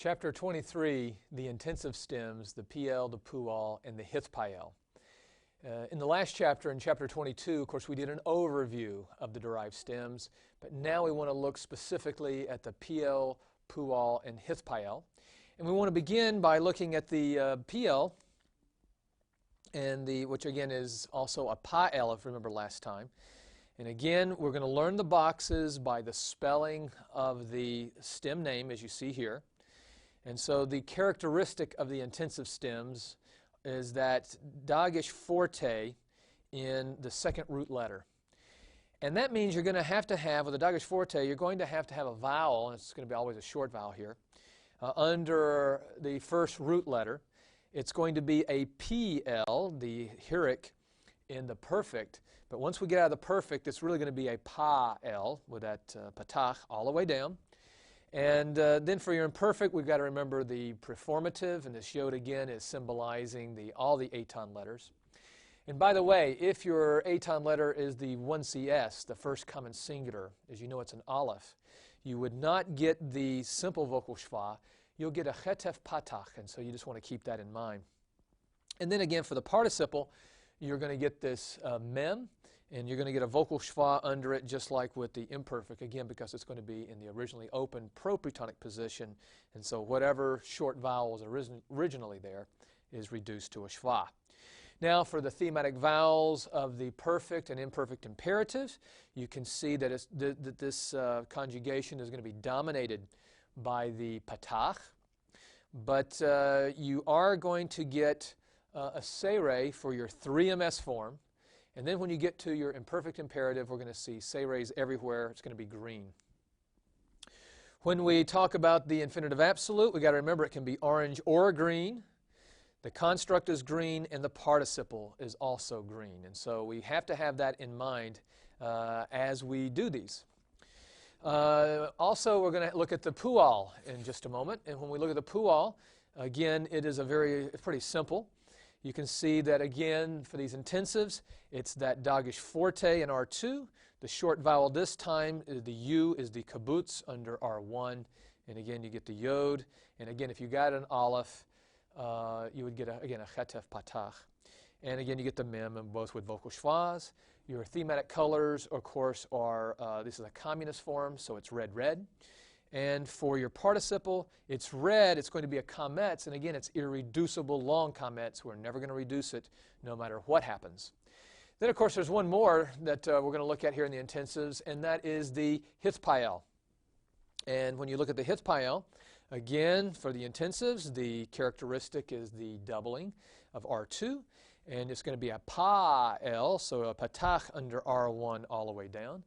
Chapter 23, the intensive stems, the PL, the PUAL, and the HITH-PIL. In the last chapter, in chapter 22, of course, we did an overview of the derived stems, but now we want to look specifically at the PL, PUAL, and HITH-PIL. And we want to begin by looking at the PL, and which again is also a PIL, if you remember last time. And again, we're going to learn the boxes by the spelling of the stem name, as you see here. And so the characteristic of the intensive stems is that dogish forte in the second root letter. And that means you're going to have, with a dogish forte, you're going to have a vowel, and it's going to be always a short vowel here, under the first root letter. It's going to be a PL, the Hirik, in the perfect. But once we get out of the perfect, it's really going to be a PA-L with that patach all the way down. And then for your imperfect, we've got to remember the preformative, and this yod again is symbolizing all the aton letters. And by the way, if your aton letter is the 1CS, the first common singular, as you know it's an aleph, you would not get the simple vocal schwa, you'll get a chetef patach, and so you just want to keep that in mind. And then again for the participle, you're going to get this mem, and you're going to get a vocal schwa under it just like with the imperfect, again because it's going to be in the originally open propretonic position, and so whatever short vowel was originally there is reduced to a schwa. Now for the thematic vowels of the perfect and imperfect imperatives, you can see that, this conjugation is going to be dominated by the patach, but you are going to get a seire for your 3ms form. And then when you get to your imperfect imperative, we're going to see seires everywhere. It's going to be green. When we talk about the infinitive absolute, we've got to remember it can be orange or green. The construct is green, and the participle is also green. And so we have to have that in mind as we do these. Also, we're going to look at the PUAL in just a moment. And when we look at the PUAL, again, it is pretty simple. You can see that again for these intensives, it's that dogish forte in R2. The short vowel this time, the U is the kibbutz under R1. And again, you get the yod. And again, if you got an aleph, you would get, again, a chetef patach. And again, you get the mem, and both with vocal schwas. Your thematic colors, of course, are, this is a communist form, so it's red, red. And for your participle, it's red. It's going to be a kametz. And again, it's irreducible long kametz. We're never going to reduce it no matter what happens. Then, of course, there's one more that we're going to look at here in the intensives, and that is the HITH-PIL. And when you look at the HITH-PIL, again, for the intensives, the characteristic is the doubling of R2. And it's going to be a pa-L, so a patach under R1 all the way down.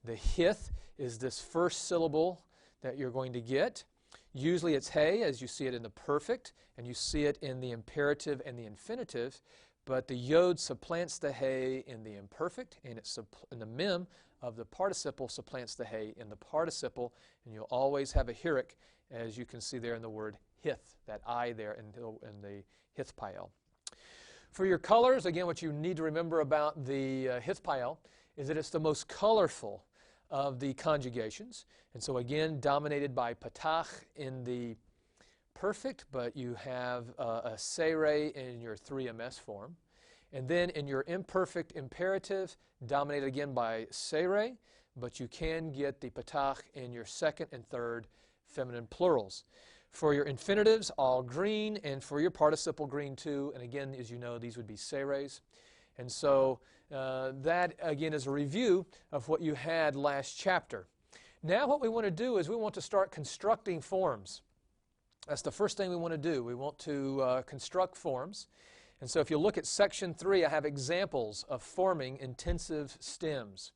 The hith is this first syllable that you're going to get. Usually it's hey, as you see it in the perfect, and you see it in the imperative and the infinitive, but the yod supplants the hey in the imperfect, and the mem of the participle supplants the hey in the participle, and you'll always have a hirik, as you can see there in the word hith, that I there in the HITH-PIL. For your colors, again, what you need to remember about the HITH-PIL is that it's the most colorful of the conjugations. And so again, dominated by patach in the perfect, but you have a seire in your 3ms form. And then in your imperfect imperative, dominated again by seire, but you can get the patach in your second and third feminine plurals. For your infinitives, all green, and for your participle, green too. And again, as you know, these would be seires. And so that, again, is a review of what you had last chapter. Now what we want to do is we want to start constructing forms. That's the first thing we want to do. We want to construct forms. And so if you look at section 3, I have examples of forming intensive stems.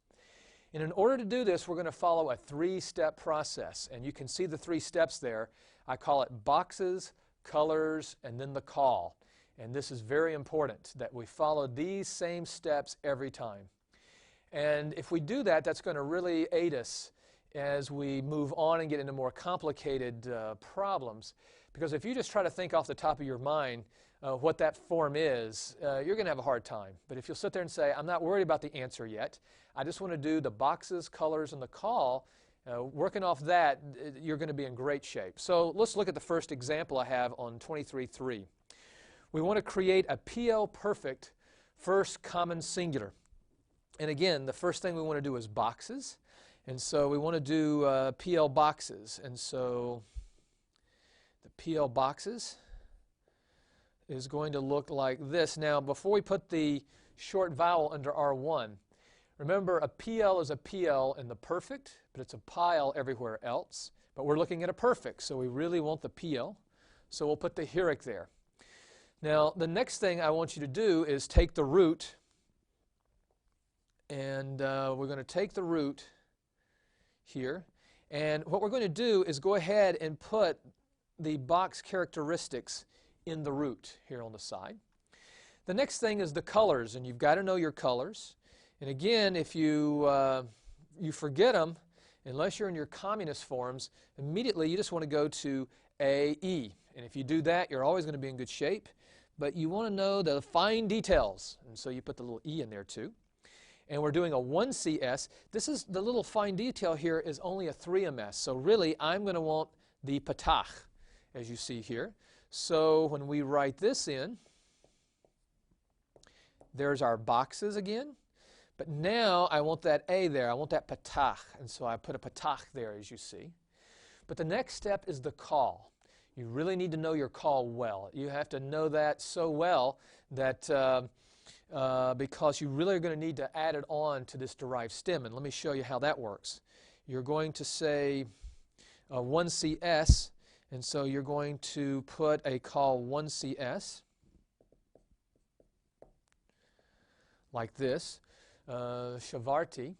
And in order to do this, we're going to follow a 3-step process. And you can see the 3 steps there. I call it boxes, colors, and then the call. And this is very important, that we follow these same steps every time. And if we do that, that's going to really aid us as we move on and get into more complicated problems. Because if you just try to think off the top of your mind what that form is, you're going to have a hard time. But if you'll sit there and say, I'm not worried about the answer yet, I just want to do the boxes, colors, and the call, Working off that, you're going to be in great shape. So let's look at the first example I have on 23.3. We want to create a PL perfect first common singular. And again, the first thing we want to do is boxes. And so we want to do PL boxes. And so the PL boxes is going to look like this. Now, before we put the short vowel under R1, remember, a PL is a PL in the perfect, but it's a PIL everywhere else. But we're looking at a perfect, so we really want the PL. So we'll put the heroic there. Now, the next thing I want you to do is take the root, and we're going to take the root here. And what we're going to do is go ahead and put the box characteristics in the root here on the side. The next thing is the colors, and you've got to know your colors. And again, if you forget them, unless you're in your communist forms, immediately you just want to go to AE. And if you do that, you're always going to be in good shape. But you want to know the fine details. And so you put the little E in there too. And we're doing a 1CS. This is the little fine detail here is only a 3MS. So really, I'm going to want the patach, as you see here. So when we write this in, there's our boxes again. But now I want that A there. I want that patach. And so I put a patach there, as you see. But the next step is the call. You really need to know your call well. You have to know that so well that because you really are going to need to add it on to this derived stem. And let me show you how that works. You're going to say 1CS, and so you're going to put a call 1CS like this, Ch.23.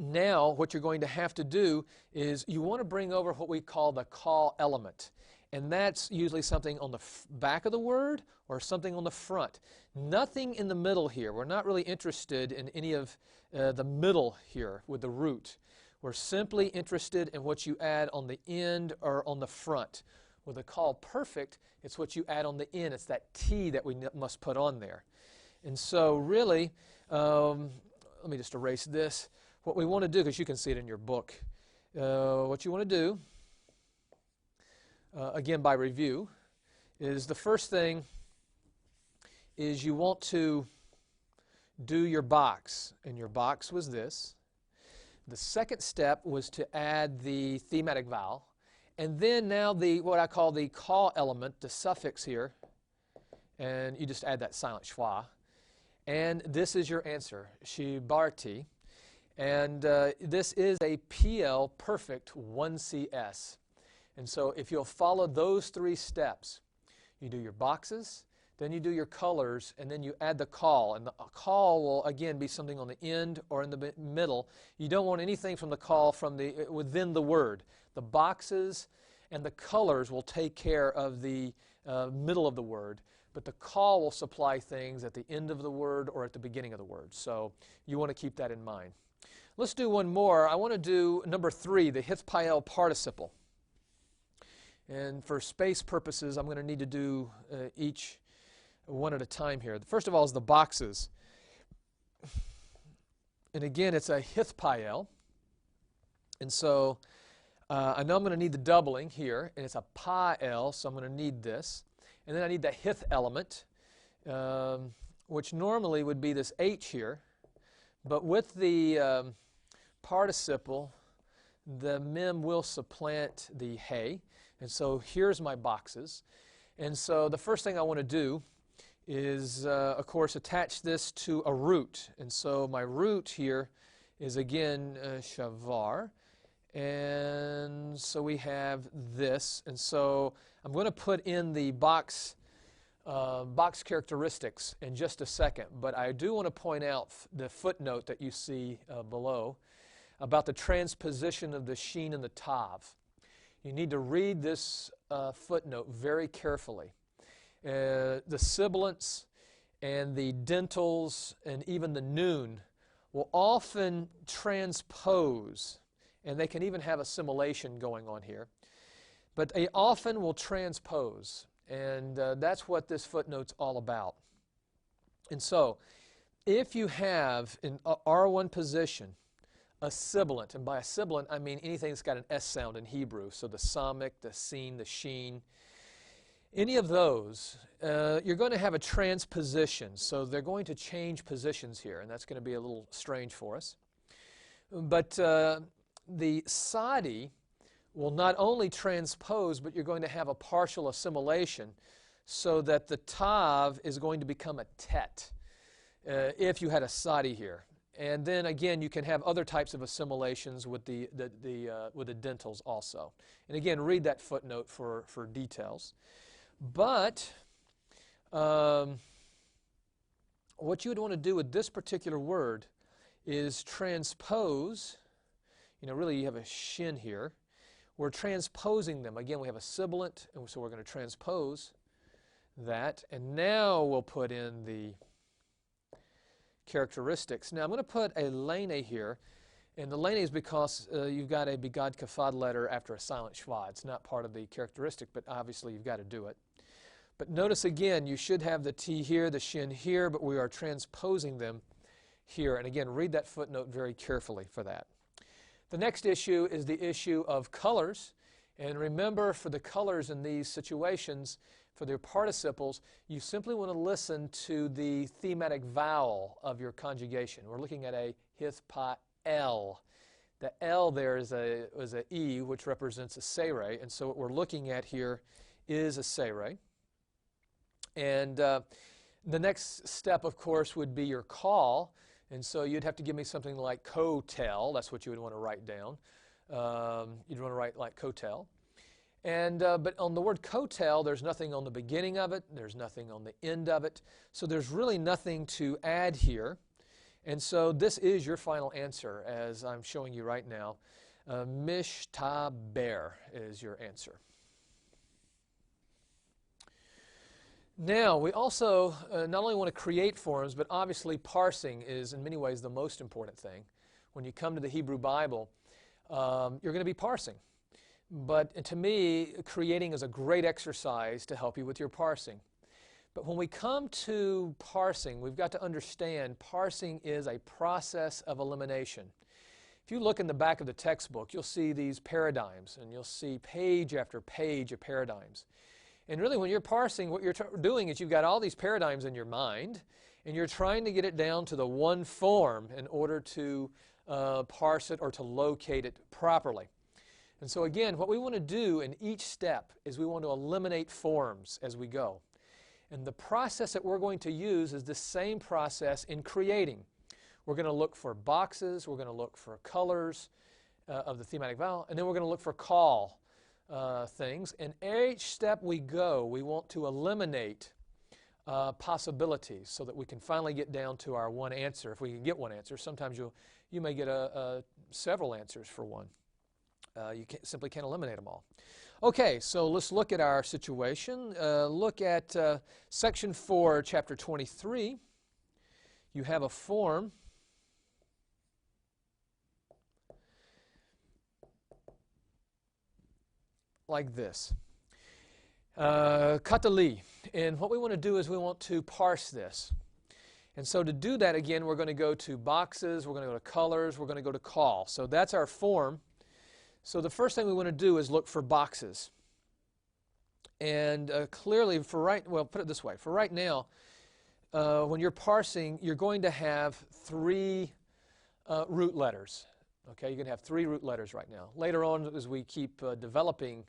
Now what you're going to have to do is you want to bring over what we call the call element. And that's usually something on the back of the word or something on the front. Nothing in the middle here. We're not really interested in any of the middle here with the root. We're simply interested in what you add on the end or on the front. With a call perfect, it's what you add on the end. It's that T that we must put on there. And so really, let me just erase this. What we want to do, because you can see it in your book, what you want to do, again by review, is the first thing is you want to do your box. And your box was this. The second step was to add the thematic vowel. And then now what I call the call element, the suffix here, and you just add that silent schwa. And this is your answer, Ch.23. And this is a PL perfect 1CS. And so if you'll follow those three steps, you do your boxes, then you do your colors, and then you add the call. And the call will, again, be something on the end or in the middle. You don't want anything from the call within the word. The boxes and the colors will take care of the middle of the word. But the call will supply things at the end of the word or at the beginning of the word. So you want to keep that in mind. Let's do one more. I want to do number 3, the Hith-Pael participle. And for space purposes, I'm going to need to do each one at a time here. First of all is the boxes. And again, it's a Hith-Pael. And so I know I'm going to need the doubling here. And it's a Pael, so I'm going to need this. And then I need the Hith element, which normally would be this H here. But with the participle, the mem will supplant the hey. And so here's my boxes. And so the first thing I want to do is, of course, attach this to a root. And so my root here is, again, shavar. And so we have this. And so I'm going to put in the box characteristics in just a second. But I do want to point out the footnote that you see below about the transposition of the sheen and the tav. You need to read this footnote very carefully. The sibilants and the dentals and even the noon will often transpose, and they can even have assimilation going on here. But they often will transpose, and that's what this footnote's all about. And so, if you have in R1 position a sibilant. And by a sibilant, I mean anything that's got an S sound in Hebrew. So the samik, the sin, the sheen. Any of those, you're going to have a transposition. So they're going to change positions here, and that's going to be a little strange for us. But the sadi will not only transpose, but you're going to have a partial assimilation so that the tav is going to become a tet if you had a sadi here. And then again, you can have other types of assimilations with the dentals also. And again, read that footnote for details. But what you would want to do with this particular word is transpose. You know, really you have a shin here. We're transposing them. Again, we have a sibilant, and so we're going to transpose that. And now we'll put in the characteristics. Now I'm going to put a lene here, and the lene is because you've got a bigad kafad letter after a silent shva. It's not part of the characteristic, but obviously you've got to do it. But notice again, you should have the T here, the shin here, but we are transposing them here. And again, read that footnote very carefully for that. The next issue is the issue of colors. And remember, for the colors in these situations, for their participles, you simply want to listen to the thematic vowel of your conjugation. We're looking at a hith, pa, L. The L there is a E, which represents a sere. And so what we're looking at here is a sere. And the next step, of course, would be your call. And so you'd have to give me something like kotel. That's what you would want to write down. You'd want to write like kotel. And but on the word kotel, there's nothing on the beginning of it. There's nothing on the end of it. So there's really nothing to add here. And so this is your final answer, as I'm showing you right now. Mishtaber is your answer. Now, we also not only want to create forms, but obviously parsing is in many ways the most important thing. When you come to the Hebrew Bible, you're going to be parsing. But to me, creating is a great exercise to help you with your parsing. But when we come to parsing, we've got to understand parsing is a process of elimination. If you look in the back of the textbook, you'll see these paradigms, and you'll see page after page of paradigms. And really, when you're parsing, what you're doing is you've got all these paradigms in your mind, and you're trying to get it down to the one form in order to parse it or to locate it properly. And so again, what we want to do in each step is we want to eliminate forms as we go. And the process that we're going to use is the same process in creating. We're going to look for boxes, we're going to look for colors of the thematic vowel, and then we're going to look for call things. And each step we go, we want to eliminate possibilities so that we can finally get down to our one answer. If we can get one answer, sometimes you may get several answers for one. You simply can't eliminate them all. Okay, so let's look at our situation. Look at section 4, chapter 23. You have a form. Like this. Katali. And what we want to do is we want to parse this. And so to do that, again, we're going to go to boxes, we're going to go to colors, we're going to go to call. So that's our form. So the first thing we want to do is look for boxes. And clearly, put it this way. For right now, when you're parsing, you're going to have 3 root letters. Okay, you're going to have 3 root letters right now. Later on, as we keep developing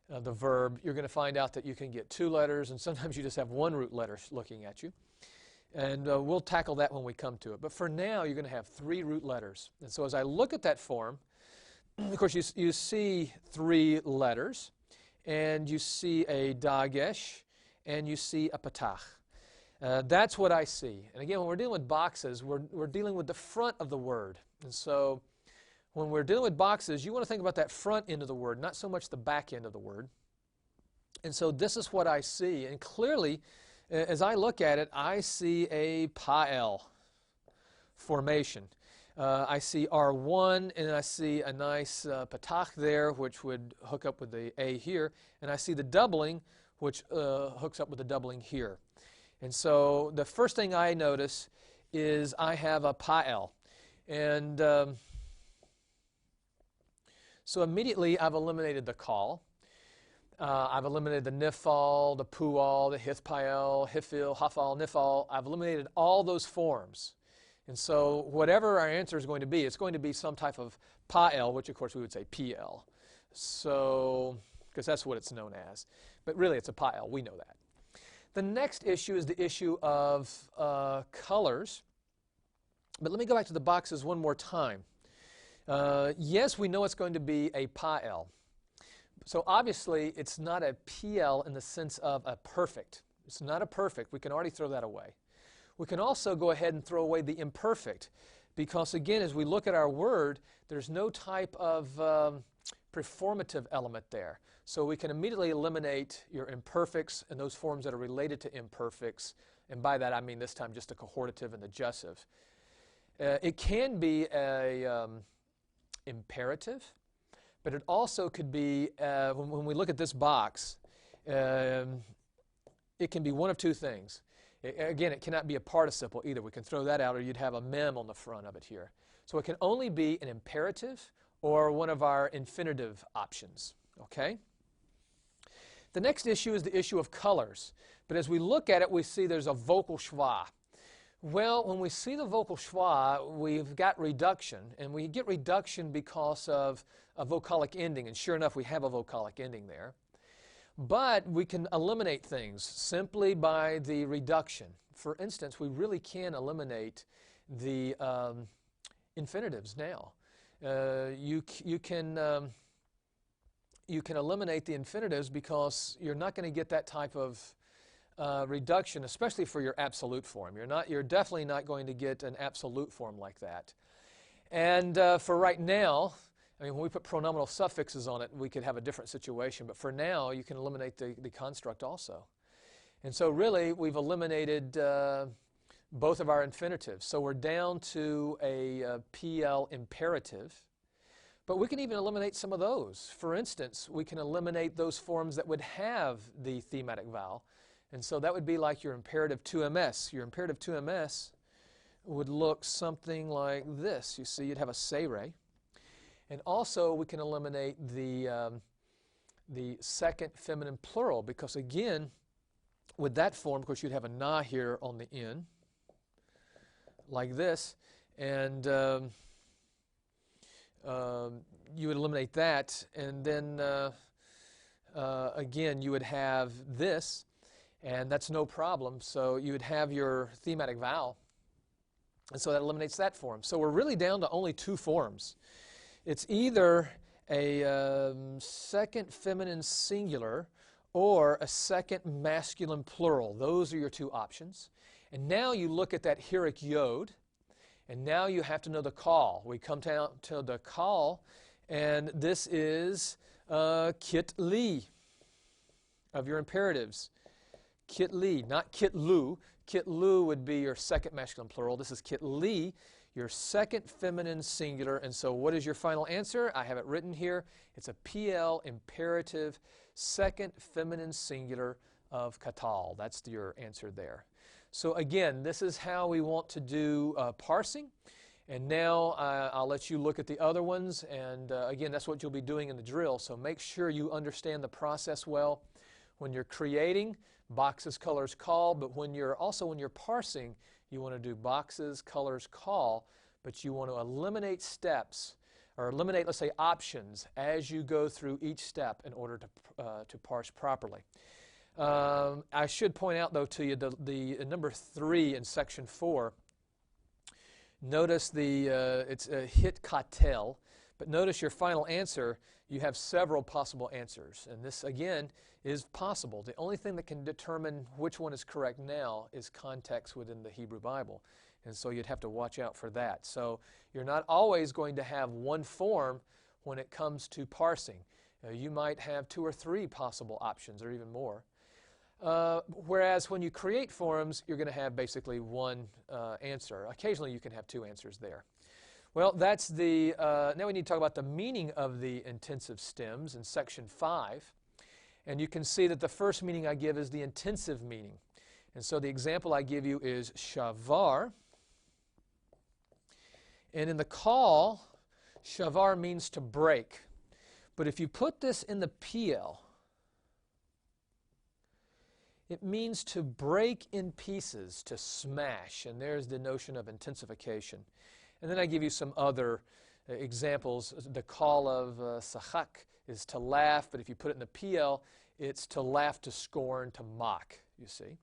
the verb, you're going to find out that you can get 2 letters, and sometimes you just have 1 root letter looking at you. And we'll tackle that when we come to it. But for now, you're going to have 3 root letters. And so as I look at that form, of course, you see 3 letters, and you see a dagesh, and you see a patach. That's what I see. And again, when we're dealing with boxes, we're dealing with the front of the word. And so when we're dealing with boxes, you want to think about that front end of the word, not so much the back end of the word. And so this is what I see. And clearly, as I look at it, I see a pa'el formation. I see R1, and I see a nice patach there, which would hook up with the A here. And I see the doubling, which hooks up with the doubling here. And so the first thing I notice is I have a pa'el. And So immediately I've eliminated the call. I've eliminated the nifal, the pual, the hithpael, hifil, hafal, nifal. I've eliminated all those forms. And so whatever our answer is going to be, it's going to be some type of pael, which of course we would say pl. So, because that's what it's known as. But really it's a pael, we know that. The next issue is the issue of colors. But let me go back to the boxes one more time. Yes, we know it's going to be a pael. So obviously it's not a PL in the sense of a perfect. It's not a perfect. We can already throw that away. We can also go ahead and throw away the imperfect because, again, as we look at our word, there's no type of performative element there. So we can immediately eliminate your imperfects and those forms that are related to imperfects. And by that I mean this time just the cohortative and the jussive. It can be a imperative, but it also could be, when we look at this box, it can be one of two things. Again, it cannot be a participle either. We can throw that out, or you'd have a mem on the front of it here. So it can only be an imperative or one of our infinitive options. Okay? The next issue is the issue of colors. But as we look at it, we see there's a vocal schwa. Well, when we see the vocal schwa, we've got reduction, and we get reduction because of a vocalic ending, and sure enough, we have a vocalic ending there. But we can eliminate things simply by the reduction. For instance, we really can eliminate the infinitives now. You can eliminate the infinitives because you're not going to get that type of reduction, especially for your absolute form. You're definitely not going to get an absolute form like that. And for right now, I mean, when we put pronominal suffixes on it, we could have a different situation. But for now, you can eliminate the construct also. And so really, we've eliminated both of our infinitives. So we're down to a PL imperative. But we can even eliminate some of those. For instance, we can eliminate those forms that would have the thematic vowel. And so that would be like your imperative 2ms. Your imperative 2ms would look something like this. You see, you'd have a sere. And also, we can eliminate the second feminine plural because, again, with that form, of course, you'd have a na here on the end, like this. And you would eliminate that. And then, again, you would have this. And that's no problem. So you would have your thematic vowel. And so that eliminates that form. So we're really down to only two forms. It's either a second feminine singular or a second masculine plural. Those are your two options. And now you look at that hieroc yod, and now you have to know the call. We come down to the call, and this is kit li of your imperatives. Kit li, not kit lu. Kit lu would be your second masculine plural. This is kit li, your second feminine singular. And so what is your final answer? I have it written here. It's a PL imperative second feminine singular of katal. That's your answer there. So again, this is how we want to do parsing. And now I'll let you look at the other ones. And again, that's what you'll be doing in the drill. So make sure you understand the process well. When you're creating, boxes, colors, call. But when you're parsing, you want to do boxes, colors, call. But you want to eliminate steps, or eliminate, let's say, options as you go through each step in order to parse properly. I should point out, though, to you the number 3 in section 4. Notice it's a hit katel, but notice your final answer, you have several possible answers. And this, again, is possible. The only thing that can determine which one is correct now is context within the Hebrew Bible. And so you'd have to watch out for that. So you're not always going to have one form when it comes to parsing. You might have 2 or 3 possible options or even more. Whereas when you create forms, you're going to have basically one answer. Occasionally you can have 2 answers there. Well, that's the, now we need to talk about the meaning of the intensive stems in section 5. And you can see that the first meaning I give is the intensive meaning. And so the example I give you is shavar. And in the call, shavar means to break. But if you put this in the PL, it means to break in pieces, to smash, and there's the notion of intensification. And then I give you some other examples. The call of sachak is to laugh, but if you put it in the PL, it's to laugh, to scorn, to mock, you see.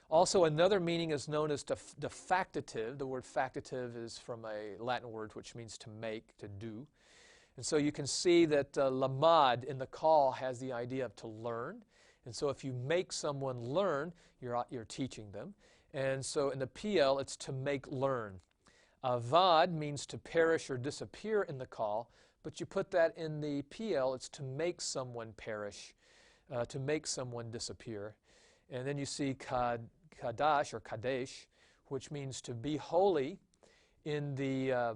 Also, another meaning is known as the factative. The word factative is from a Latin word which means to make, to do. And so you can see that lamad in the call has the idea of to learn. And so if you make someone learn, you're teaching them. And so in the PL, it's to make learn. Avad means to perish or disappear in the call, but you put that in the PL, it's to make someone perish, to make someone disappear. And then you see kadash or kadesh, which means to be holy in the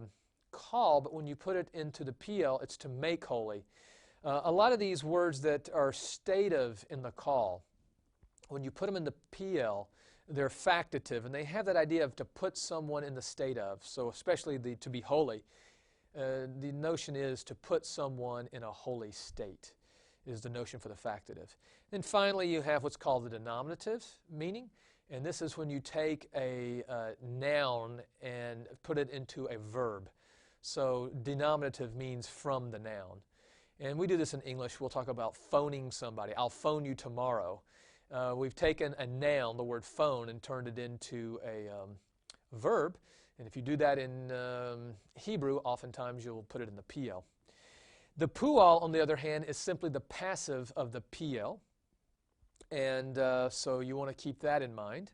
call, but when you put it into the PL, it's to make holy. A lot of these words that are stative in the call, when you put them in the PL, they're factative, and they have that idea of to put someone in the state of. So especially the to be holy, the notion is to put someone in a holy state, is the notion for the factative. Then finally you have what's called the denominative meaning, and this is when you take a noun and put it into a verb. So denominative means from the noun. And we do this in English. We'll talk about phoning somebody. I'll phone you tomorrow. We've taken a noun, the word phone, and turned it into a verb. And if you do that in Hebrew, oftentimes you'll put it in the PL. The pual, on the other hand, is simply the passive of the PL. And so you want to keep that in mind.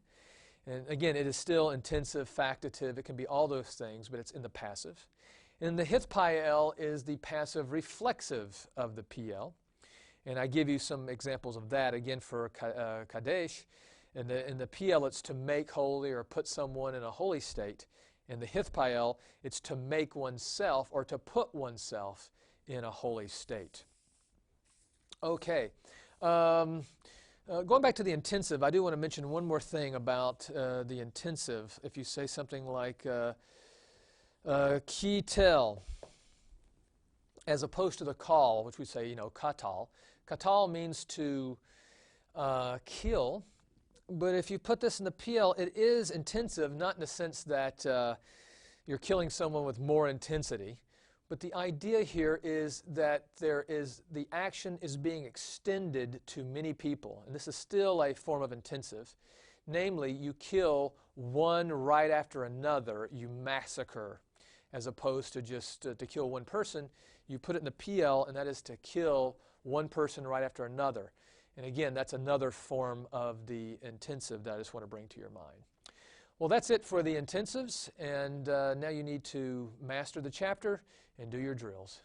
And again, it is still intensive, factative. It can be all those things, but it's in the passive. And the hithpael is the passive reflexive of the PL. And I give you some examples of that. Again, for kadesh, in the PL, it's to make holy or put someone in a holy state. In the hithpael, it's to make oneself or to put oneself in a holy state. Okay. Going back to the intensive, I do want to mention one more thing about the intensive. If you say something like ki tel, as opposed to the call, which we say, katal. Katal means to kill, but if you put this in the PL, it is intensive, not in the sense that you're killing someone with more intensity, but the idea here is that the action is being extended to many people, and this is still a form of intensive. Namely, you kill one right after another, you massacre, as opposed to just to kill one person. You put it in the PL, and that is to kill one person right after another. And again, that's another form of the intensive that I just want to bring to your mind. Well, that's it for the intensives, and now you need to master the chapter and do your drills.